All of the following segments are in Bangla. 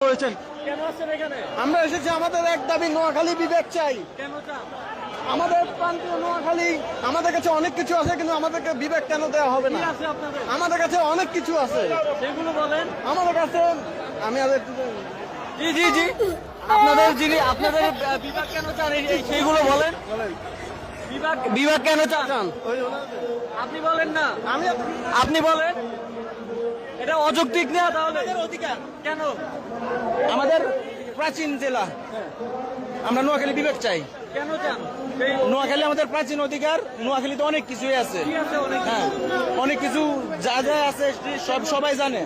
করেছেন। কেন আসছেন এখানে? আমরা এসেছি আমাদের এক দাবি, নোয়াখালী বিবেক চাই। কেন চান? আমাদের প্রান্তীয় নোয়াখালী, আমাদের কাছে অনেক কিছু আছে, কিন্তু আমাদেরকে বিবেক কেন দেওয়া হবে কি না? আছে আপনাদের? আমাদের কাছে অনেক কিছু আছে। সেগুলো বলেন। আমাদের কাছে আমি আর একটু জি জি জি, আপনাদের বিভাগ কেন চান সেইগুলো বলেন। বিভাগ কেন চান? আপনি বলেন না, আমি আপনি বলেন। এটা অযৌক্তিক না তাহলে? অধিকার কেন? আমাদের প্রাচীন জেলা, আমরা নোয়াখালী বিবেক চাই। কেন চান? নোয়াখালী আমাদের প্রাচীন অধিকার। নোয়াখালীতে অনেক কিছুই আছে। কি আছে? অনেক হ্যাঁ, অনেক কিছু যা যা আছে সবাই জানে।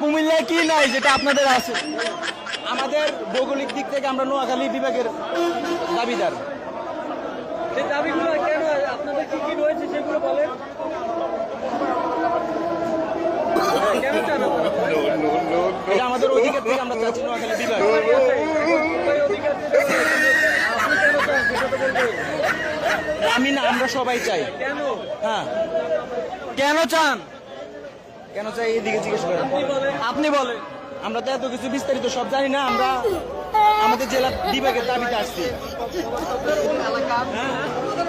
কুমিল্লায় কি নাই যেটা আপনাদের আছে? আমাদের ভৌগোলিক দিক থেকে আমরা নোয়াখালী বিভাগের দাবিদার। সেই দাবিগুলো কেন? আপনাদের কি কি রয়েছে সেগুলো বলেন। কেন চান আপনারা? এটা আমাদের অধিকার থেকে আমরা চাচ্ছি নোয়াখালী বিভাগ। সবারই আছে। ওই অধিকার যেটা রয়েছে, আপনি কেন চান সেটা তো বলবেন। আমি না, আমরা সবাই চাই। কেন? হ্যাঁ, কেন চান? কেন চাই এদিকে জিজ্ঞেস করেন। আপনি বলেন। আপনি বলেন। আমরা তো এত কিছু বিস্তারিত সব জানি না। আমরা আমাদের জেলা বিভাগের দাবিতে আসছি।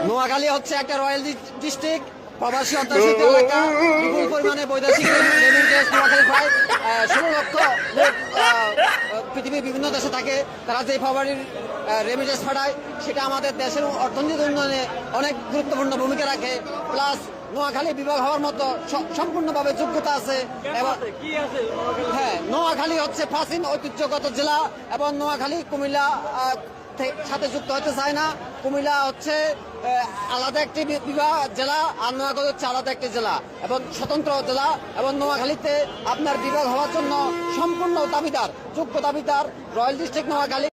নোয়াখালী হচ্ছে একটা রয়্যাল ডিস্ট্রিক্ট, প্রবাসী অধ্যুষিত এলাকা। বিপুল পরিমাণে বৈদেশিক রেমিটেন্স নোয়াখালী প্রায় 16 লক্ষ লোক পৃথিবীর বিভিন্ন দেশে থাকে। তারা যে ফেব্রুয়ারির রেমিটেন্স পাঠায়, সেটা আমাদের দেশের অর্থনৈতিক উন্নয়নে অনেক গুরুত্বপূর্ণ ভূমিকা রাখে। প্লাস নোয়াখালী বিভাগ হওয়ার মতো সম্পূর্ণভাবে যোগ্যতা আছে। এবং কি আছে? হ্যাঁ, নোয়াখালী হচ্ছে প্রাচীন ঐতিহ্যগত জেলা, এবং নোয়াখালী কুমিল্লা সাথে যুক্ত হতে চায় না। কুমিল্লা হচ্ছে আলাদা একটি বিভাগ জেলা, আর নোয়াখালী হচ্ছে আলাদা একটি জেলা এবং স্বতন্ত্র জেলা। এবং নোয়াখালীতে আপনার বিভাগ হওয়ার জন্য সম্পূর্ণ দাবিদার, যোগ্য দাবিদার রয়্যাল ডিস্ট্রিক্ট নোয়াখালী।